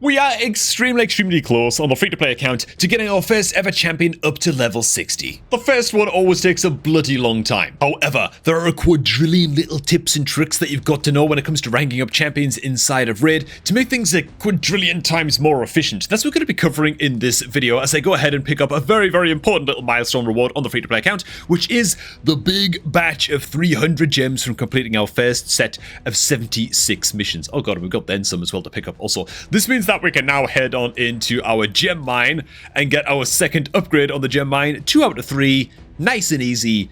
We are extremely close on the free-to-play account to getting our first ever champion up to level 60. The first one always takes a bloody long time. However, there are a quadrillion little tips and tricks that you've got to know when it comes to ranking up champions inside of Raid to make things a quadrillion times more efficient. That's what we're going to be covering in this video as I go ahead and pick up a very important little milestone reward on the free-to-play account, which is the big batch of 300 gems from completing our first set of 76 missions. Oh god, we've got then some as well to pick up also. This means that we can now head on into our gem mine and get our second upgrade on the gem mine. 2 out of 3, nice and easy.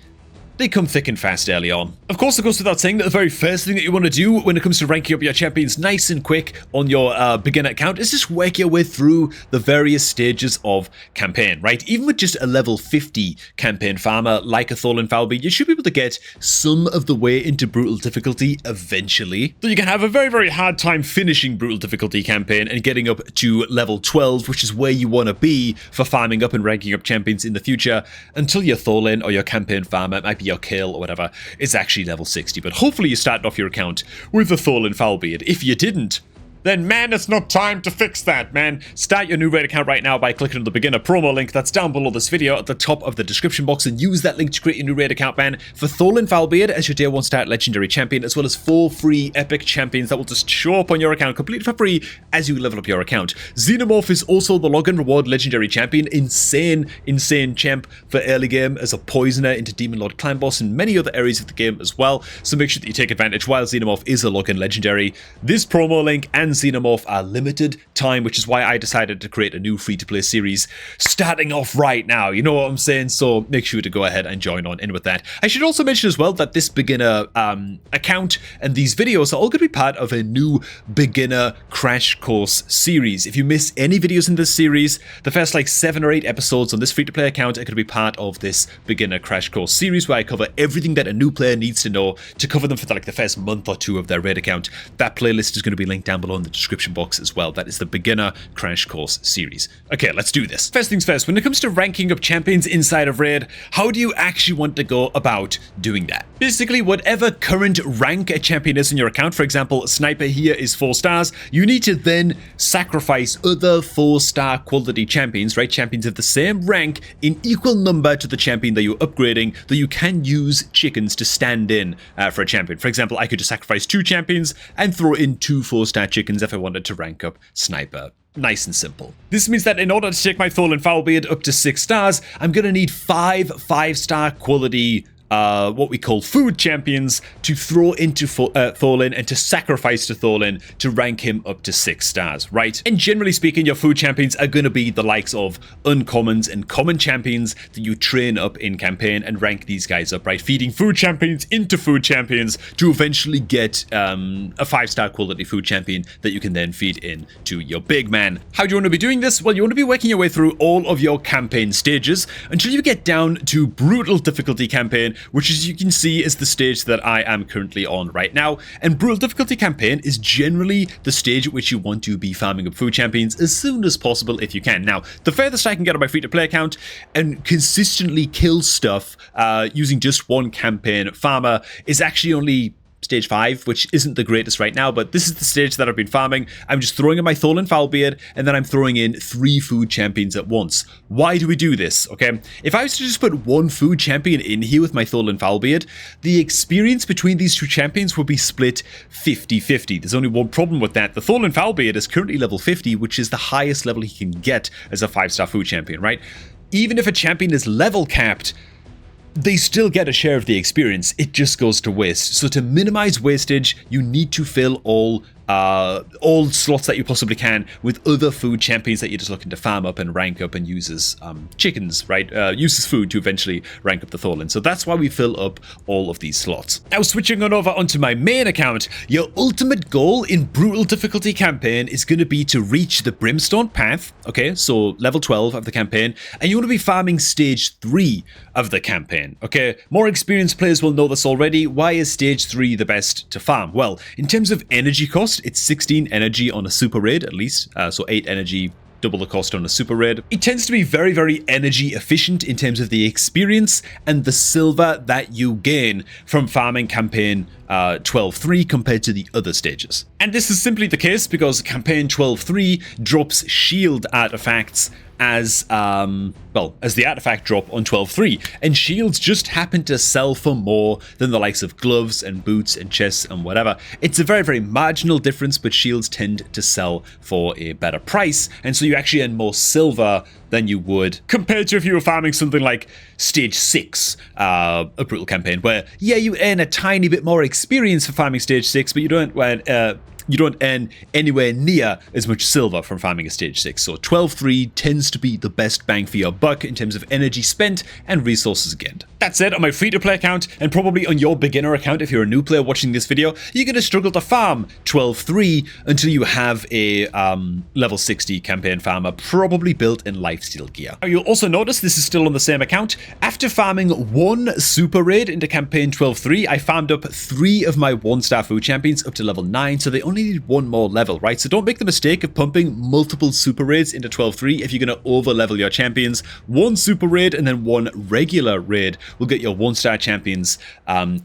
They come thick and fast early on. Of course, it goes without saying that the very first thing that you want to do when it comes to ranking up your champions nice and quick on your beginner account is just work your way through the various stages of campaign, right? Even with just a level 50 campaign farmer like a Tholin Falby, you should be able to get some of the way into brutal difficulty eventually. So you can have a very hard time finishing brutal difficulty campaign and getting up to level 12, which is where you want to be for farming up and ranking up champions in the future, until your Tholin or your campaign farmer, it might be your kill or whatever, is actually level 60. But hopefully you started off your account with the Tholin Falbeard. If you didn't, then man, it's not time to fix that, man. Start your new Raid account right now by clicking on the beginner promo link that's down below this video at the top of the description box and use that link to create your new Raid account, man, for Tholin Falbeard as your day 1 start legendary champion, as well as 4 free epic champions that will just show up on your account completely for free as you level up your account. Xenomorph is also the login reward legendary champion, insane champ for early game as a poisoner into Demon Lord Clan Boss and many other areas of the game as well, so make sure that you take advantage while Xenomorph is a login legendary. This promo link and Xenomorph are limited time, which is why I decided to create a new free-to-play series starting off right now, you know what I'm saying? So make sure to go ahead and join on in with that. I should also mention as well that this beginner account and these videos are all going to be part of a new beginner crash course series. If you miss any videos in this series, the first like 7 or 8 episodes on this free-to-play account are going to be part of this beginner crash course series where I cover everything that a new player needs to know to cover them for the first month or 2 of their Raid account. That playlist is going to be linked down below in the description box as well. That is the beginner crash course series. Okay, let's do this. First things first, when it comes to ranking up champions inside of Raid, how do you actually want to go about doing that? Basically, whatever current rank a champion is in your account, for example, Sniper here is 4 stars, you need to then sacrifice other 4-star quality champions, right? Champions of the same rank in equal number to the champion that you're upgrading, that you can use chickens to stand in for a champion. For example, I could just sacrifice 2 champions and throw in 2 4-star chickens if I wanted to rank up Sniper. Nice and simple. This means that in order to take my Tholin Falbeard up to 6 stars, I'm going to need 5 5-star quality what we call food champions to throw into Tholin and to sacrifice to Tholin to rank him up to 6 stars, right? And generally speaking, your food champions are going to be the likes of uncommons and common champions that you train up in campaign and rank these guys up, right? Feeding food champions into food champions to eventually get a 5-star quality food champion that you can then feed in to your big man. How do you want to be doing this? Well, you want to be working your way through all of your campaign stages until you get down to brutal difficulty campaign, which as you can see is the stage that I am currently on right now. And brutal difficulty campaign is generally the stage at which you want to be farming up food champions as soon as possible if you can. Now, the furthest I can get on my free-to-play account and consistently kill stuff using just 1 campaign farmer is actually only stage 5, which isn't the greatest right now, but this is the stage that I've been farming. I'm just throwing in my Tholin Falbeard, and then I'm throwing in 3 food champions at once. Why do we do this, okay? If I was to just put 1 food champion in here with my Tholin Falbeard, the experience between these 2 champions will be split 50-50. There's only one problem with that. The Tholin Falbeard is currently level 50, which is the highest level he can get as a 5-star food champion, right? Even if a champion is level capped, they still get a share of the experience, it just goes to waste. So to minimize wastage, you need to fill all slots that you possibly can with other food champions that you're just looking to farm up and rank up and use as chickens, right? Use as food to eventually rank up the Tholin. So that's why we fill up all of these slots. Now switching on over onto my main account, your ultimate goal in brutal difficulty campaign is going to be to reach the Brimstone Path, okay? So level 12 of the campaign, and you want to be farming stage 3 of the campaign, okay? More experienced players will know this already. Why is stage 3 the best to farm? Well, in terms of energy cost, it's 16 energy on a super raid at least, so 8 energy double the cost on a super raid. It tends to be very, very energy efficient in terms of the experience and the silver that you gain from farming campaign 12.3 compared to the other stages. And this is simply the case because campaign 12.3 drops shield artifacts as the artifact drop on 12.3, and shields just happen to sell for more than the likes of gloves and boots and chests and whatever. It's a very, very marginal difference, but shields tend to sell for a better price, and so you actually earn more silver than you would compared to if you were farming something like stage 6, a brutal campaign, where yeah, you earn a tiny bit more experience for farming stage 6, but you don't earn anywhere near as much silver from farming a stage 6. So 12.3 tends to be the best bang for your buck in terms of energy spent and resources gained. That said, on my free-to-play account, and probably on your beginner account if you're a new player watching this video, you're going to struggle to farm 12.3 until you have a level 60 campaign farmer probably built in lifesteal gear. Now, you'll also notice this is still on the same account. After farming one super raid into campaign 12.3, I farmed up 3 of my 1-star food champions up to level 9, so they only need 1 more level, right? So don't make the mistake of pumping multiple super raids into 12.3 if you're going to over level your champions. 1 super raid and then 1 regular raid will get your 1-star champions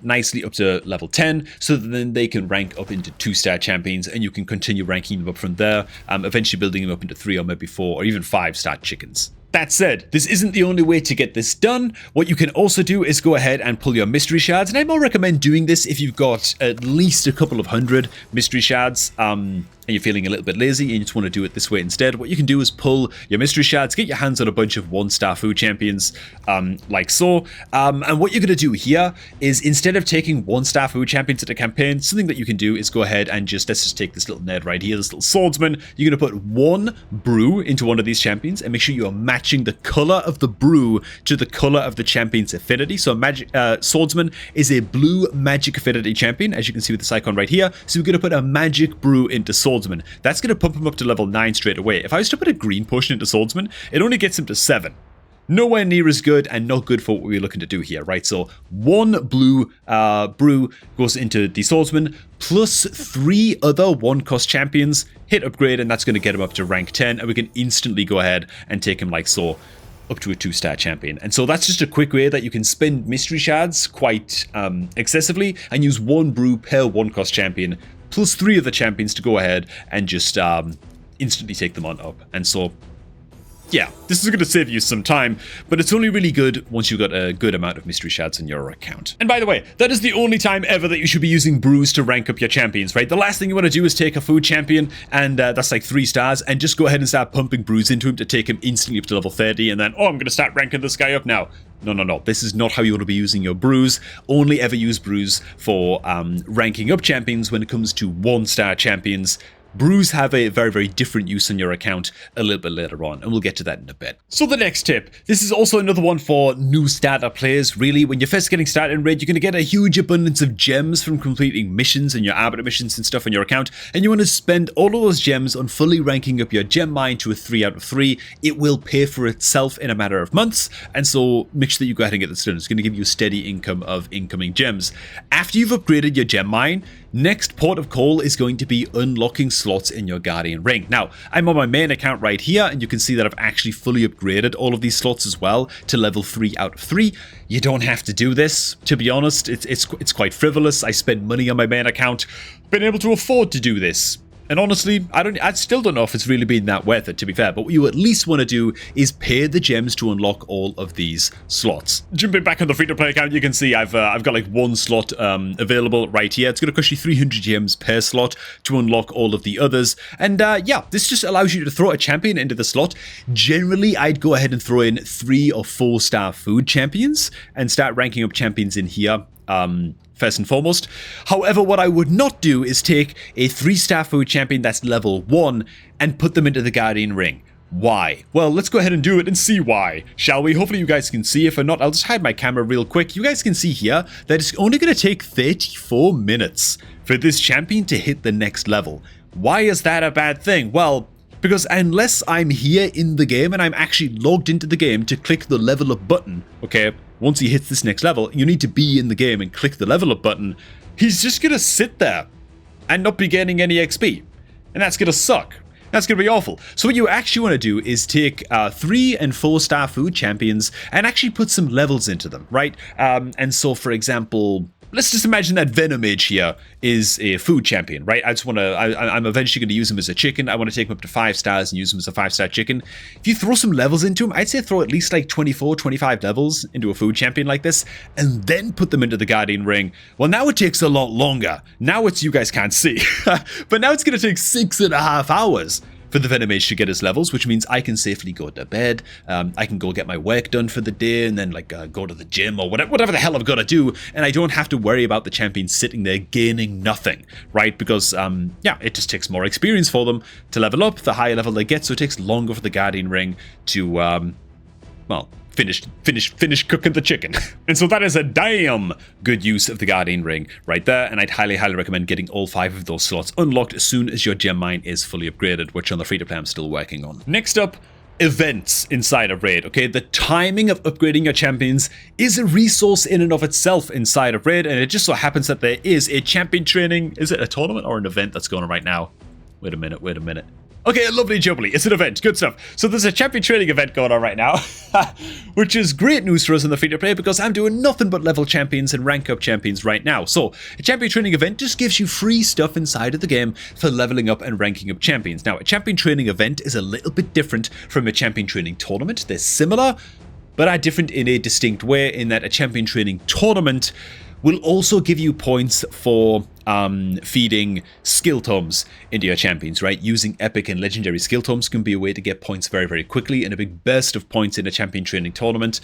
nicely up to level 10, so that then they can rank up into 2-star champions, and you can continue ranking them up from there, eventually building them up into 3 or maybe 4 or even 5-star chickens. That said, this isn't the only way to get this done. What you can also do is go ahead and pull your mystery shards, and I more recommend doing this if you've got at least a couple of 100 mystery shards, and you're feeling a little bit lazy and you just want to do it this way instead. What you can do is pull your mystery shards, get your hands on a bunch of 1-star food champions, like so, and what you're going to do here is, instead of taking 1-star food champions at a campaign, something that you can do is go ahead and let's just take this little nerd right here, this little swordsman. You're going to put 1 brew into one of these champions and make sure you are matching the color of the brew to the color of the champion's affinity. So magic swordsman is a blue magic affinity champion, as you can see with this icon right here. So we're going to put a magic brew into swordsman. That's going to pump him up to level 9 straight away. If I was to put a green potion into swordsman, it only gets him to 7. Nowhere near as good, and not good for what we're looking to do here, right? So 1 blue brew goes into the swordsman, plus 3 other 1-cost champions, hit upgrade, and that's going to get him up to rank 10, and we can instantly go ahead and take him like so, up to a 2-star champion. And so that's just a quick way that you can spend mystery shards quite excessively and use 1 brew per 1-cost champion, plus 3 of the champions to go ahead and just instantly take them on up. And so, yeah, this is going to save you some time, but it's only really good once you've got a good amount of mystery shards in your account. And by the way, that is the only time ever that you should be using brews to rank up your champions, right? The last thing you want to do is take a food champion, and that's like 3 stars, and just go ahead and start pumping brews into him to take him instantly up to level 30, and then, oh, I'm going to start ranking this guy up now. No. This is not how you want to be using your brews. Only ever use brews for ranking up champions when it comes to 1-star champions. Brews have a very, very different use on your account a little bit later on, and we'll get to that in a bit. So the next tip, this is also another one for new starter players, really. When you're first getting started in Raid, you're going to get a huge abundance of gems from completing missions and your arbiter missions and stuff on your account, and you want to spend all of those gems on fully ranking up your gem mine to a 3 out of 3. It will pay for itself in a matter of months, and so make sure that you go ahead and get this done. It's going to give you a steady income of incoming gems. After you've upgraded your gem mine, next port of call is going to be unlocking slots in your Guardian Ring. Now, I'm on my main account right here, and you can see that I've actually fully upgraded all of these slots as well to level 3 out of 3. You don't have to do this, to be honest. It's quite frivolous. I spend money on my main account, been able to afford to do this. And honestly, I still don't know if it's really been that worth it, to be fair. But what you at least want to do is pay the gems to unlock all of these slots. Jumping back on the free-to-play account, you can see I've got like 1 slot available right here. It's going to cost you 300 gems per slot to unlock all of the others. And yeah, this just allows you to throw a champion into the slot. Generally, I'd go ahead and throw in 3 or 4-star food champions and start ranking up champions in here. First and foremost. However, what I would not do is take a 3-star food champion that's level 1 and put them into the Guardian Ring. Why? Well, let's go ahead and do it and see why, shall we? Hopefully you guys can see. If not, I'll just hide my camera real quick. You guys can see here that it's only going to take 34 minutes for this champion to hit the next level. Why is that a bad thing? Well, because unless I'm here in the game and I'm actually logged into the game to click the level up button, okay, once he hits this next level, you need to be in the game and click the level up button, he's just going to sit there and not be gaining any XP. And that's going to suck. That's going to be awful. So what you actually want to do is take 3 and 4 star food champions and actually put some levels into them, right? And so, for example, let's just imagine that Venomage here is a food champion, right? I'm eventually going to use him as a chicken. I want to take him up to 5 stars and use him as a 5-star chicken. If you throw some levels into him, I'd say throw at least like 24, 25 levels into a food champion like this, and then put them into the Guardian Ring. Well, now it takes a lot longer. Now it's, you guys can't see, but now it's going to take 6.5 hours for the Venomage to get his levels, which means I can safely go to bed. I can go get my work done for the day and then go to the gym or whatever the hell I've got to do. And I don't have to worry about the champion sitting there gaining nothing, right? Because, it just takes more experience for them to level up the higher level they get. So it takes longer for the Guardian Ring to, finish cooking the chicken. And so that is a damn good use of the Guardian Ring right there, and I'd highly recommend getting all 5 of those slots unlocked as soon as your gem mine is fully upgraded, which on the free-to-play I'm still working on. Next up, events inside of Raid. Okay, the timing of upgrading your champions is a resource in and of itself inside of Raid, and it just so happens that there is a champion training. Is it a tournament or an event that's going on right now? Wait a minute. Okay, lovely jubbly. It's an event. Good stuff. So there's a champion training event going on right now, which is great news for us in the free-to-play because I'm doing nothing but level champions and rank up champions right now. So a champion training event just gives you free stuff inside of the game for leveling up and ranking up champions. Now, a champion training event is a little bit different from a champion training tournament. They're similar, but are different in a distinct way in that a champion training tournament will also give you points for feeding skill tomes into your champions, right? Using epic and legendary skill tomes can be a way to get points very, very quickly and a big burst of points in a champion training tournament,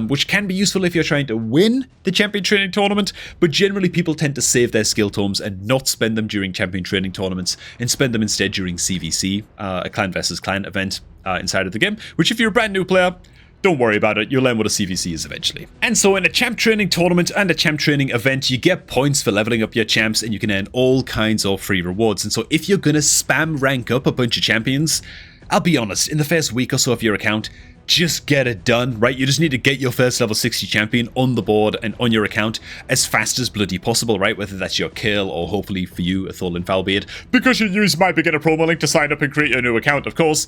which can be useful if you're trying to win the champion training tournament, but generally people tend to save their skill tomes and not spend them during champion training tournaments and spend them instead during CVC, a clan versus clan event inside of the game, which if you're a brand new player, don't worry about it, you'll learn what a CVC is eventually. And so in a champ training tournament and a champ training event, you get points for leveling up your champs and you can earn all kinds of free rewards. And so if you're gonna spam rank up a bunch of champions, I'll be honest, in the first week or so of your account, just get it done, right? You just need to get your first level 60 champion on the board and on your account as fast as bloody possible, right? Whether that's your kill or hopefully for you, a Tholin Foulbeard. Because you use my beginner promo link to sign up and create your new account, of course.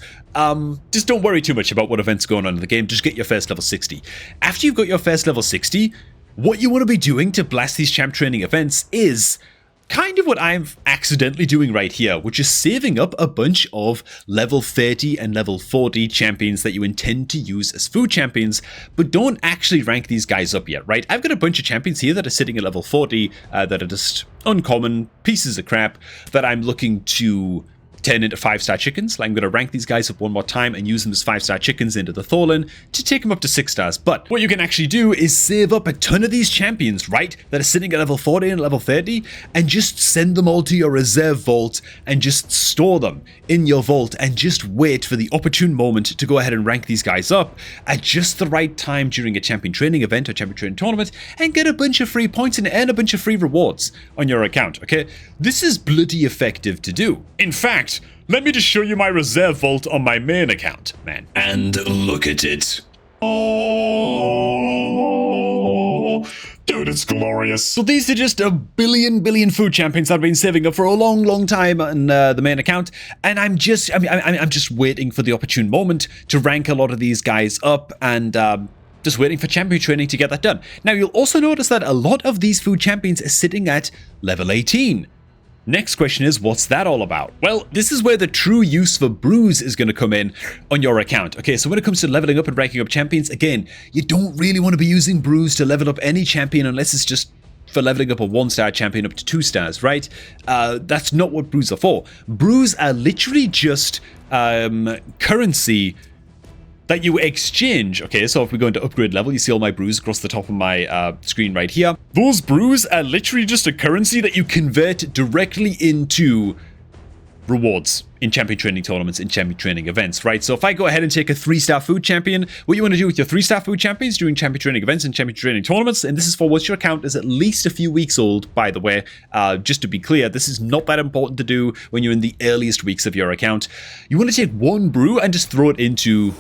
Just don't worry too much about what events going on in the game. Just get your first level 60. After you've got your first level 60, what you want to be doing to blast these champ training events is kind of what I'm accidentally doing right here, which is saving up a bunch of level 30 and level 40 champions that you intend to use as food champions, but don't actually rank these guys up yet, right? I've got a bunch of champions here that are sitting at level 40 that are just uncommon pieces of crap that I'm looking to turn into 5-star chickens. I'm going to rank these guys up one more time and use them as 5-star chickens into the Tholin to take them up to 6 stars. But what you can actually do is save up a ton of these champions, right, that are sitting at level 40 and level 30, and just send them all to your reserve vault and just store them in your vault and just wait for the opportune moment to go ahead and rank these guys up at just the right time during a champion training event or champion training tournament and get a bunch of free points and earn a bunch of free rewards on your account, okay? This is bloody effective to do. In fact, let me just show you my reserve vault on my main account, man. And look at it. Oh, dude, it's glorious. So these are just a billion food champions that I've been saving up for a long time on the main account, and I'm just waiting for the opportune moment to rank a lot of these guys up and just waiting for champion training to get that done. Now, you'll also notice that a lot of these food champions are sitting at level 18. Next question is, what's that all about? Well, this is where the true use for brews is going to come in on your account. Okay, so when it comes to leveling up and ranking up champions, again, you don't really want to be using brews to level up any champion unless it's just for leveling up a 1-star champion up to 2 stars, right? That's not what brews are for. Brews are literally just currency that you exchange. Okay, so if we go into upgrade level, you see all my brews across the top of my screen right here. Those brews are literally just a currency that you convert directly into rewards in champion training tournaments, in champion training events, right? So if I go ahead and take a 3-star food champion, what you want to do with your 3-star food champions during champion training events and champion training tournaments, and this is for once your account is at least a few weeks old, by the way, just to be clear, this is not that important to do when you're in the earliest weeks of your account. You want to take one brew and just throw it into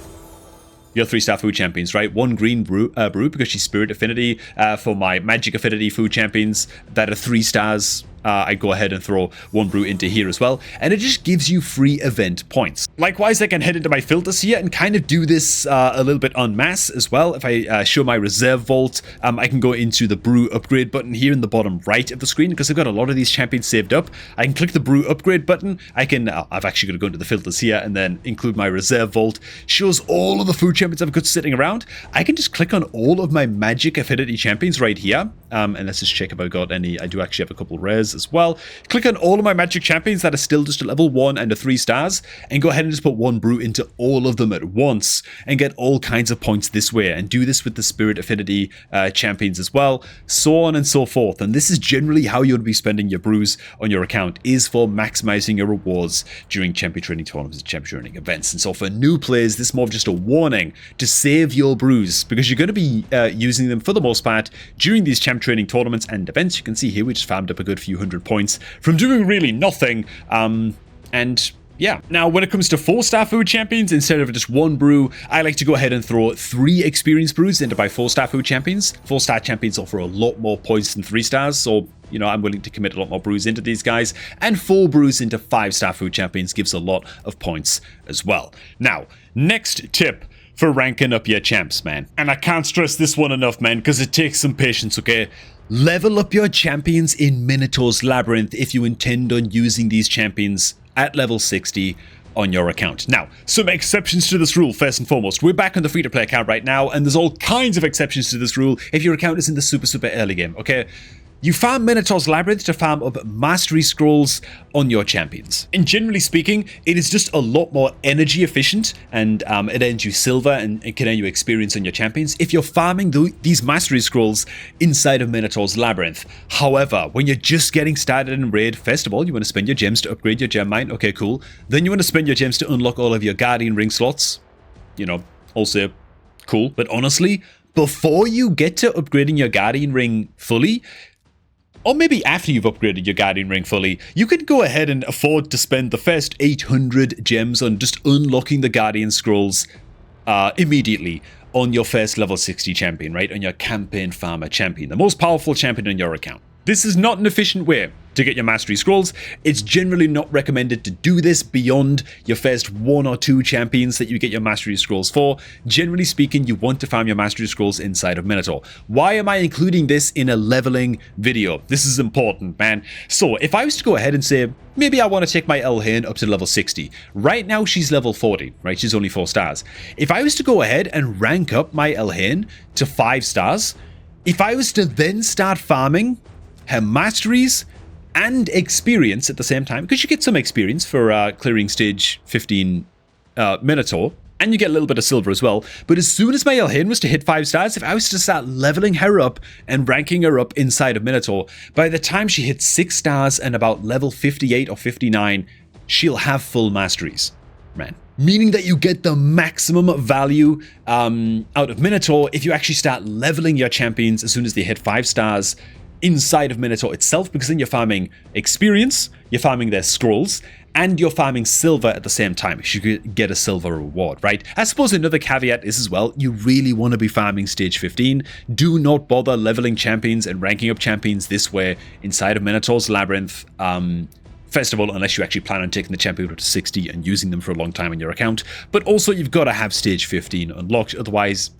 your 3-star food champions, right? One green brew because she's Spirit Affinity for my Magic Affinity food champions that are 3 stars I go ahead and throw one brew into here as well, and it just gives you free event points. Likewise, I can head into my filters here and kind of do this a little bit en masse as well. If I show my reserve vault, I can go into the brew upgrade button here in the bottom right of the screen, because I've got a lot of these champions saved up. I can click the brew upgrade button. I can, I've actually got to go into the filters here and then include my reserve vault. Shows all of the food champions I've got sitting around. I can just click on all of my magic affinity champions right here. And let's just check if I've got any. I do actually have a couple rares as well. Click on all of my magic champions that are still just a level 1 and a 3 stars, and go ahead and just put one brew into all of them at once and get all kinds of points this way, and do this with the spirit affinity champions as well, so on and so forth. And this is generally how you would be spending your brews on your account, is for maximizing your rewards during champion training tournaments and champion training events. And so for new players, this is more of just a warning to save your brews, because you're going to be using them for the most part during these champion training tournaments and events. You can see here we just farmed up a good few hundred points from doing really nothing. And yeah, now when it comes to 4-star food champions, instead of just one brew, I like to go ahead and throw 3 experience brews into my 4-star food champions. 4-star champions offer a lot more points than 3 stars, so you know, I'm willing to commit a lot more brews into these guys, and 4 brews into 5-star food champions gives a lot of points as well. Now, next tip for ranking up your champs, man. And I can't stress this one enough, man, because it takes some patience, okay? Level up your champions in Minotaur's Labyrinth if you intend on using these champions at level 60 on your account. Now, some exceptions to this rule. First and foremost, we're back on the free-to-play account right now, and there's all kinds of exceptions to this rule if your account is in the super early game, okay? You farm Minotaur's Labyrinth to farm up mastery scrolls on your champions. And generally speaking, it is just a lot more energy efficient, and it earns you silver and it can earn you experience on your champions if you're farming these mastery scrolls inside of Minotaur's Labyrinth. However, when you're just getting started in Raid, first of all, you want to spend your gems to upgrade your gem mine. Okay, cool. Then you want to spend your gems to unlock all of your Guardian Ring slots. You know, also cool. But honestly, before you get to upgrading your Guardian Ring fully, or maybe after you've upgraded your Guardian Ring fully, you can go ahead and afford to spend the first 800 gems on just unlocking the Guardian Scrolls immediately on your first level 60 champion, right? On your campaign farmer champion, the most powerful champion on your account. This is not an efficient way to get your mastery scrolls. It's generally not recommended to do this beyond your first 1 or 2 champions that you get your mastery scrolls for. Generally speaking, you want to farm your mastery scrolls inside of Minotaur. Why am I including this in a leveling video? This is important, man. So if I was to go ahead and say, maybe I want to take my Elhain up to level 60. Right now she's level 40, right? She's only 4 stars. If I was to go ahead and rank up my Elhain to 5 stars, if I was to then start farming her masteries and experience at the same time, because you get some experience for clearing stage 15 Minotaur, and you get a little bit of silver as well. But as soon as my Elhain was to hit 5 stars, if I was to start leveling her up and ranking her up inside of Minotaur, by the time she hits 6 stars and about level 58 or 59, she'll have full masteries, man. Meaning that you get the maximum value out of Minotaur if you actually start leveling your champions as soon as they hit 5 stars inside of Minotaur itself, because then you're farming experience, you're farming their scrolls, and you're farming silver at the same time. You could get a silver reward, right? I suppose another caveat is as well, you really want to be farming stage 15. Do not bother leveling champions and ranking up champions this way inside of Minotaur's Labyrinth. First of all, unless you actually plan on taking the champion up to 60 and using them for a long time on your account. But also, you've got to have stage 15 unlocked. Otherwise,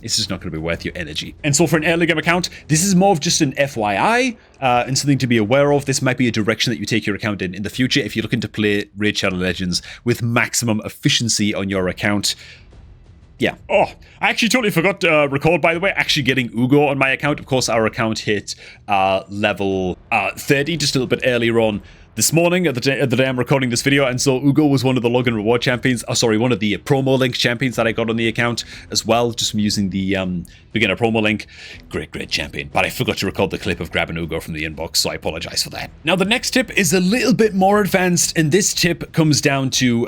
it's just not going to be worth your energy. And so for an early game account, this is more of just an FYI and something to be aware of. This might be a direction that you take your account in the future if you're looking to play Raid Shadow Legends with maximum efficiency on your account. Yeah. Oh, I actually totally forgot to record, by the way, actually getting Uugo on my account. Of course, our account hit level 30 just a little bit earlier on this morning at the day I'm recording this video, and so Uugo was one of the login reward champions. Oh, sorry, one of the promo link champions that I got on the account as well, just from using the beginner promo link. Great champion. But I forgot to record the clip of grabbing Uugo from the inbox, so I apologize for that. Now, the next tip is a little bit more advanced, and this tip comes down to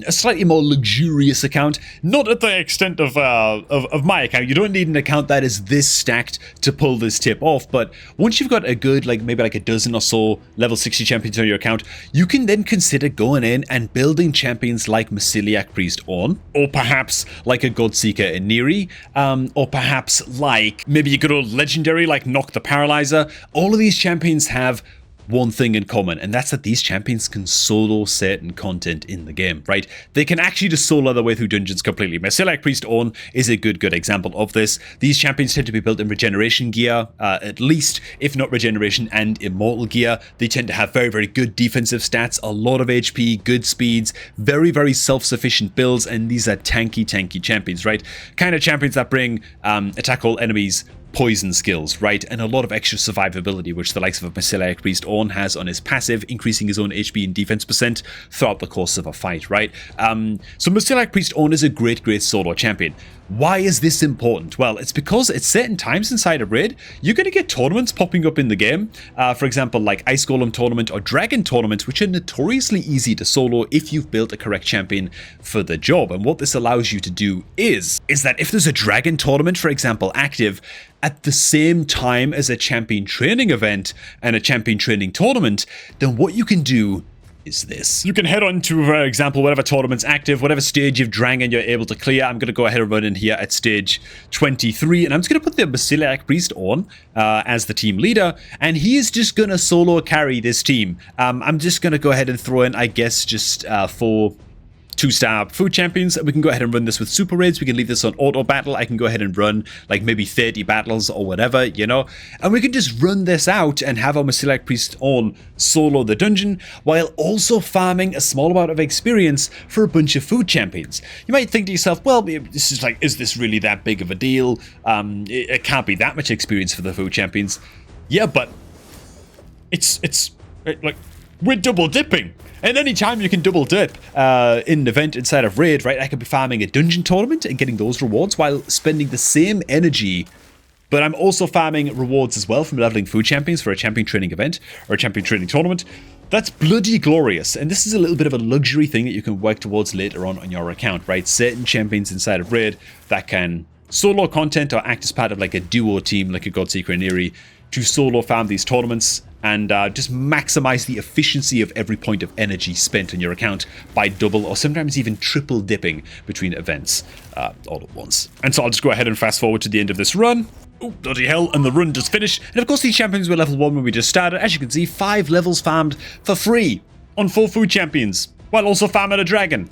a slightly more luxurious account. Not at the extent of my account. You don't need an account that is this stacked to pull this tip off, but once you've got a good, maybe a dozen or so level 60 champions on your account, you can then consider going in and building champions like Masiliac Priest Ornn, or perhaps like a Godseeker in Neri, or perhaps like maybe a good old legendary like Nock the Paralyzer. All of these champions have one thing in common, and that's that these champions can solo certain content in the game, right? They can actually just solo their way through dungeons completely. Meseliac Priest Ornn is a good example of this. These champions tend to be built in regeneration gear, at least, if not regeneration and immortal gear. They tend to have very good defensive stats, a lot of HP, good speeds, very self-sufficient builds, and these are tanky champions, right? Kind of champions that bring attack all enemies poison skills, right? And a lot of extra survivability, which the likes of Meseliac Priest Ornn has on his passive, increasing his own HP and defense percent throughout the course of a fight, right? So Meseliac Priest Ornn is a great solo champion. Why is this important? Well, it's because at certain times inside a raid, you're going to get tournaments popping up in the game. For example, like Ice Golem tournament or Dragon tournaments, which are notoriously easy to solo if you've built a correct champion for the job. And what this allows you to do is that if there's a Dragon tournament, for example, active at the same time as a champion training event and a champion training tournament, then what you can do is this. You can head on to, for example, whatever tournament's active, whatever stage of Dragon you're able to clear. I'm going to go ahead and run in here at stage 23, and I'm just going to put the Meseliac Priest on as the team leader, and he is just going to solo carry this team. I'm just going to go ahead and throw in, I guess, just 4 2-star food champions. We can go ahead and run this with super raids. We can leave this on auto battle. I can go ahead and run like maybe 30 battles or whatever, you know, and we can just run this out and have our Meseliac Priest on solo the dungeon while also farming a small amount of experience for a bunch of food champions. You might think to yourself, well, this is like, is this really that big of a deal? It can't be that much experience for the food champions. Yeah, but it's like, we're double dipping. And any time you can double dip in an event inside of raid, right? I could be farming a dungeon tournament and getting those rewards while spending the same energy, but I'm also farming rewards as well from leveling food champions for a champion training event or a champion training tournament. That's bloody glorious, and this is a little bit of a luxury thing that you can work towards later on your account, right? Certain champions inside of raid that can solo content or act as part of like a duo team like a Godseeker and Eerie to solo farm these tournaments and just maximize the efficiency of every point of energy spent on your account by double or sometimes even triple dipping between events all at once. And so I'll just go ahead and fast forward to the end of this run. Oh, bloody hell, and the run just finished. And of course these champions were level 1 when we just started. As you can see, 5 levels farmed for free on 4 food champions, while also farming a dragon.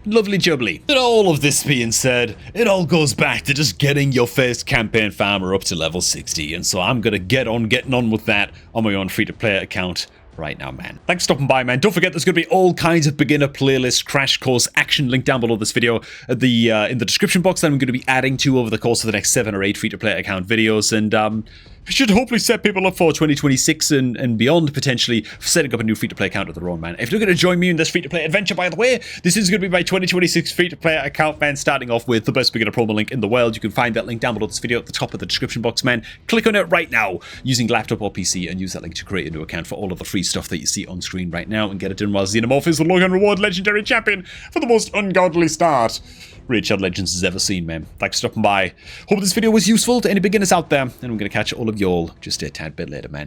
Lovely jubbly. But all of this being said, it all goes back to just getting your first campaign farmer up to level 60. And so I'm going to getting on with that on my own free-to-play account right now, man. Thanks for stopping by, man. Don't forget, there's going to be all kinds of beginner playlist crash course action link down below this video at the in the description box that I'm going to be adding to over the course of the next 7 or 8 free-to-play account videos. And it should hopefully set people up for 2026 and beyond, potentially, for setting up a new free-to-play account of their own, man. If you're going to join me in this free-to-play adventure, by the way, this is going to be my 2026 free-to-play account, man, starting off with the best beginner promo link in the world. You can find that link down below this video at the top of the description box, man. Click on it right now using laptop or PC and use that link to create a new account for all of the free stuff that you see on screen right now and get it done while Xenomorph is the long-run reward legendary champion for the most ungodly start Raid Shadow Legends has ever seen, man. Thanks for stopping by. Hope this video was useful to any beginners out there, and I'm going to catch all of y'all just a tad bit later, man.